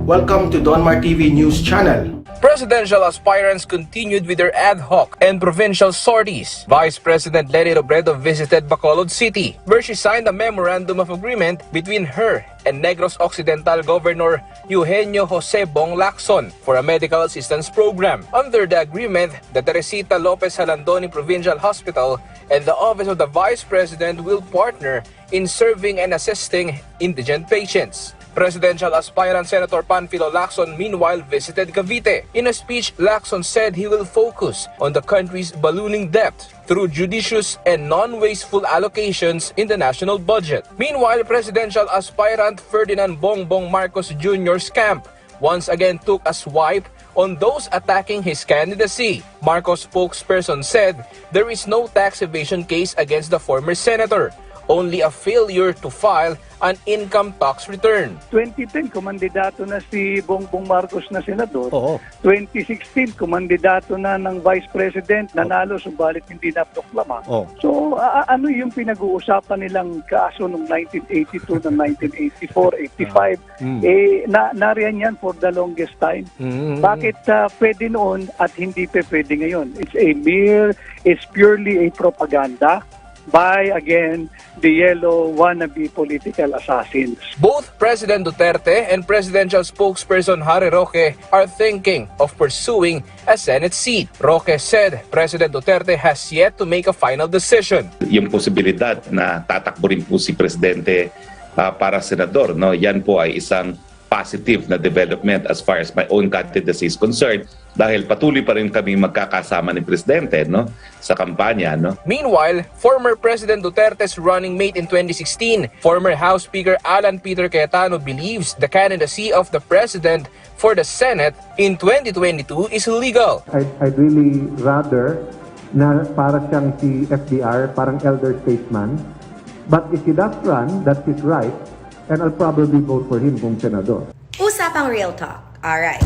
Welcome to Donmar TV News Channel. Presidential aspirants continued with their ad hoc and provincial sorties. Vice President Leni Robredo visited Bacolod City, where she signed a memorandum of agreement between her and Negros Occidental Governor Eugenio Jose Bong Lacson for a medical assistance program. Under the agreement, the Teresita Lopez Halandoni Provincial Hospital and the Office of the Vice President will partner in serving and assisting indigent patients. Presidential aspirant Senator Panfilo Lacson meanwhile visited Cavite. In a speech, Lacson said he will focus on the country's ballooning debt through judicious and non-wasteful allocations in the national budget. Meanwhile, presidential aspirant Ferdinand Bongbong Marcos Jr.'s camp once again took a swipe on those attacking his candidacy. Marcos spokesperson said there is no tax evasion case against the former senator, only a failure to file an income tax return. 2010, kumandidato na si Bongbong Marcos na senador. Oo. 2016, kumandidato na ng vice president, nanalo, subalit hindi naproklama. Oo. So, ano yung pinag-uusapan nilang kaso noong 1982, ng 1984, 85? Nariyan yan for the longest time. Bakit pwede noon at hindi pwede ngayon? It's purely a propaganda by, again, the yellow wannabe political assassins. Both President Duterte and presidential spokesperson Harry Roque are thinking of pursuing a Senate seat. Roque said President Duterte has yet to make a final decision. Yung posibilidad na tatakbo rin po si Presidente para senador, no? Yan po ay isang positive na development as far as my own candidacy is concerned, dahil patuloy pa rin kami magkakasama ni Presidente, no, sa kampanya, no. Meanwhile, former President Duterte's running mate in 2016, former House Speaker Alan Peter Cayetano, believes the candidacy of the President for the Senate in 2022 is illegal. I'd really rather na para siyang si FDR, parang elder statesman. But if he does run, that's his right. And I'll probably vote for him kung senador. Usapang real talk. Alright.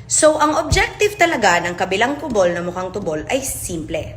So, ang objective talaga ng kabilang kubol na mukhang tubol ay simple.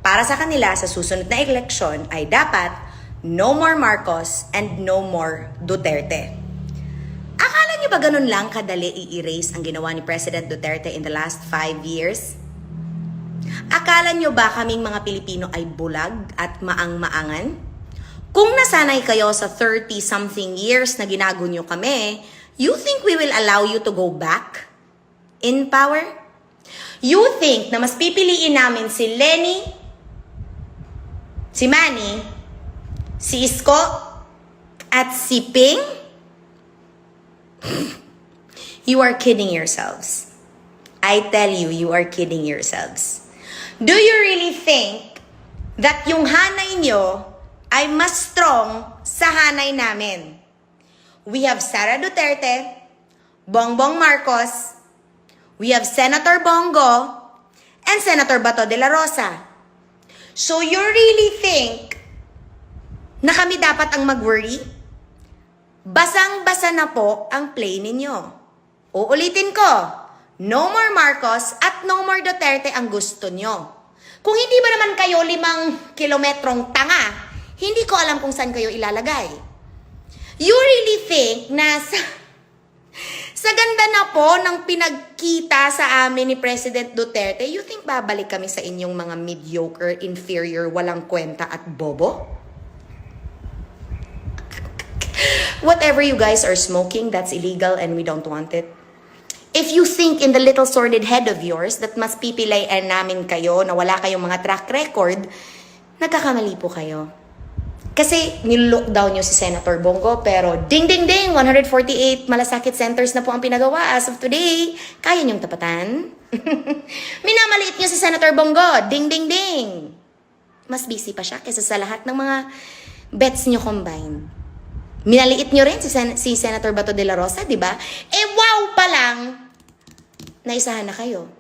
Para sa kanila, sa susunod na eleksyon ay dapat no more Marcos and no more Duterte. Akala niyo ba ganun lang kadali i-erase ang ginawa ni President Duterte in the last 5 years? Akala niyo ba kaming mga Pilipino ay bulag at maang-maangan? Kung nasanay kayo sa 30-something years na ginagunyo kami, you think we will allow you to go back in power? You think na mas pipiliin namin si Leni, si Manny, si Isko, at si Ping? You are kidding yourselves. I tell you, you are kidding yourselves. Do you really think that yung hanay nyo ay mas strong sa hanay namin? We have Sara Duterte, Bongbong Marcos, we have Senator Bongo, and Senator Bato de la Rosa. So you really think na kami dapat ang mag-worry? Basang-basa na po ang play ninyo. Uulitin ko, no more Marcos at no more Duterte ang gusto nyo. Kung hindi ba naman kayo 5 kilometrong tanga, hindi ko alam kung saan kayo ilalagay. You really think na sa ganda na po ng pinagkita sa amin ni President Duterte, you think babalik kami sa inyong mga mediocre, inferior, walang kwenta at bobo? Whatever you guys are smoking, that's illegal and we don't want it. If you think in the little sordid head of yours that mas pipilayan namin kayo na wala kayong mga track record, nagkakamali po kayo. Kasi nilockdown nyo si Senator Bongo, pero ding ding ding, 148 malasakit centers na po ang pinagawa as of today. Kaya nyong tapatan? Minamaliit nyo si Senator Bongo, ding ding ding. Mas busy pa siya kaysa sa lahat ng mga bets nyo combined. Minaliit nyo rin si Senator Bato de la Rosa, di ba? Eh wow pa lang, naisahan na kayo.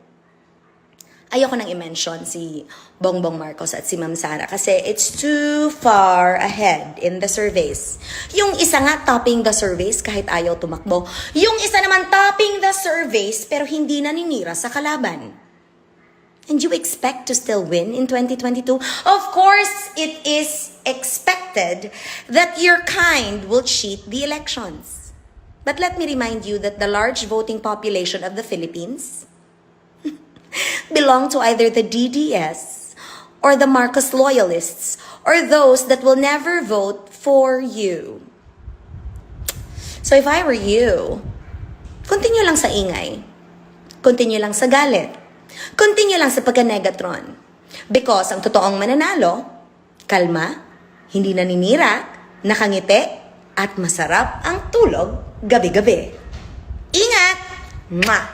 Ayoko nang i-mention si Bongbong Marcos at si Ma'am Sara kasi it's too far ahead in the surveys. Yung isa nga topping the surveys kahit ayaw tumakbo. Yung isa naman topping the surveys pero hindi naninira sa kalaban. And you expect to still win in 2022? Of course, it is expected that your kind will cheat the elections. But let me remind you that the large voting population of the Philippines belong to either the DDS or the Marcos loyalists or those that will never vote for you. So if I were you, continue lang sa ingay. Continue lang sa galit. Continue lang sa pagka-negatron. Because ang totoong mananalo, kalma, hindi naninira, nakangiti, at masarap ang tulog gabi-gabi. Ingat! Mwah!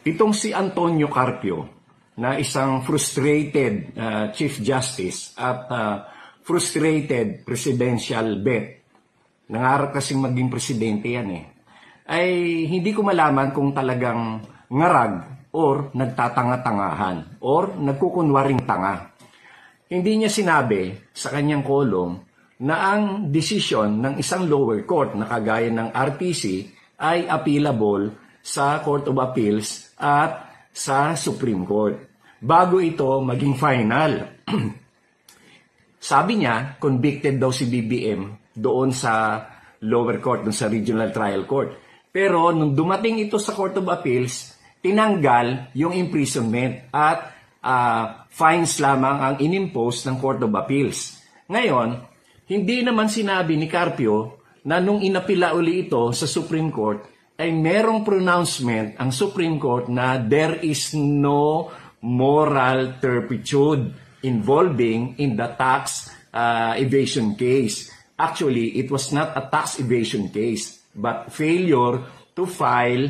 Itong si Antonio Carpio na isang frustrated Chief Justice at frustrated presidential bet, nangarap kasing maging presidente yan ay hindi ko malaman kung talagang ngarag or nagtatanga-tangahan or nagkukunwaring tanga. Hindi niya sinabi sa kanyang kolong na ang desisyon ng isang lower court na kagaya ng RTC ay appealable sa Court of Appeals at sa Supreme Court bago ito maging final. Sabi niya, convicted daw si BBM doon sa lower court, doon sa regional trial court. Pero nung dumating ito sa Court of Appeals, tinanggal yung imprisonment at fines lamang ang inimpose ng Court of Appeals. Ngayon, hindi naman sinabi ni Carpio na nung inapila uli ito sa Supreme Court ay merong pronouncement ang Supreme Court na there is no moral turpitude involving in the tax evasion case. Actually, it was not a tax evasion case but failure to file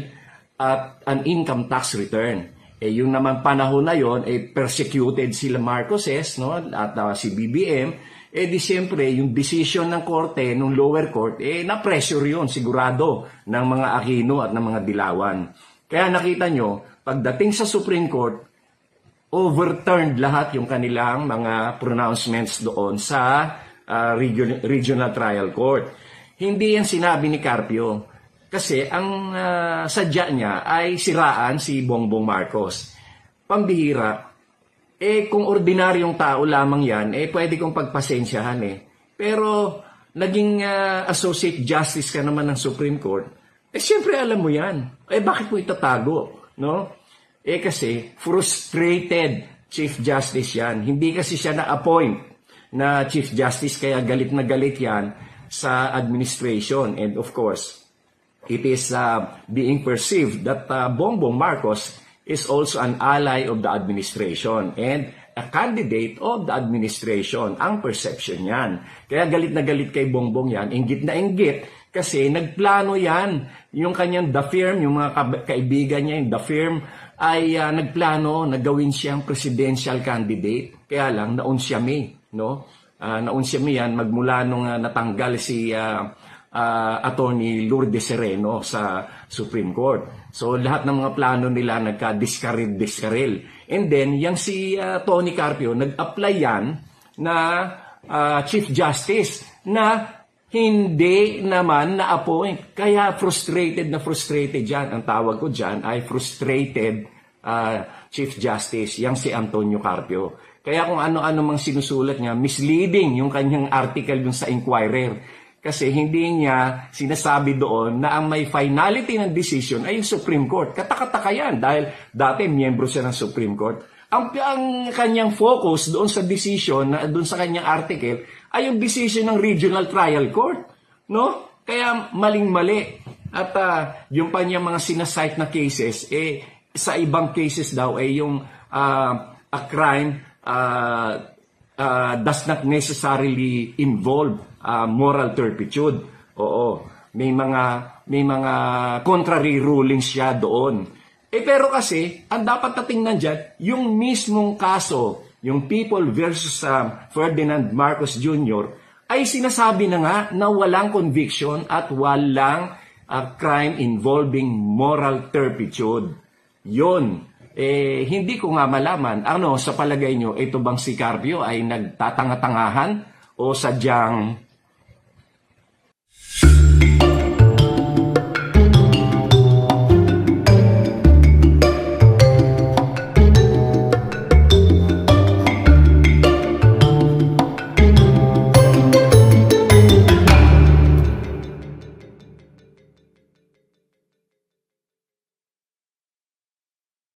an income tax return. Yung naman panahon na yon, persecuted sila Marcoses, no, at si BBM. Di siyempre, yung decision ng korte, ng lower court, na-pressure yon sigurado ng mga Aquino at ng mga Dilawan. Kaya nakita nyo, pagdating sa Supreme Court, overturned lahat yung kanilang mga pronouncements doon sa regional trial court. Hindi yan sinabi ni Carpio. Kasi ang sadya niya ay siraan si Bongbong Marcos. Pambihira. Kung ordinaryong tao lamang yan, pwede kong pagpasensyahan Pero naging Associate Justice ka naman ng Supreme Court, siyempre alam mo yan. Bakit mo itatago? No? Kasi frustrated Chief Justice yan. Hindi kasi siya na-appoint na Chief Justice, kaya galit na galit yan sa administration. And of course, it is being perceived that Bongbong Marcos is also an ally of the administration and a candidate of the administration. Ang perception yan. Kaya galit na galit kay Bongbong yan, inggit na inggit, kasi nagplano yan. Yung kanyang the firm, yung mga kaibigan niya, yung the firm, ay nagplano na gawin siyang presidential candidate. Kaya lang, naunsyami, no? Naunsyami yan, magmula nung natanggal si Attorney Lourdes Sereno sa Supreme Court. So lahat ng mga plano nila nagka-diskaril. And then, yung si Tony Carpio, nag-apply yan na Chief Justice na hindi naman na-appoint. Kaya frustrated yan. Ang tawag ko dyan ay frustrated Chief Justice, yang si Antonio Carpio. Kaya kung ano-ano mang sinusulat niya, misleading yung kanyang article dun sa Inquirer. Kasi hindi niya sinasabi doon na ang may finality ng decision ay yung Supreme Court. Katakataka yan dahil dati miyembro siya ng Supreme Court. Ang kanyang focus doon sa decision, doon sa kanyang article, ay yung decision ng Regional Trial Court. No? Kaya maling-mali. At yung kanyang mga sinasite na cases, sa ibang cases daw ay yung a crime does not necessarily involve moral turpitude. Oo, may mga contrary rulings siya doon. Pero kasi, ang dapat natingnan dyan, yung mismong kaso, yung People versus Ferdinand Marcos Jr., ay sinasabi na nga na walang conviction at walang crime involving moral turpitude. Yun. Hindi ko nga malaman, sa palagay nyo, ito bang si Carpio ay nagtatanga-tangahan o sadyang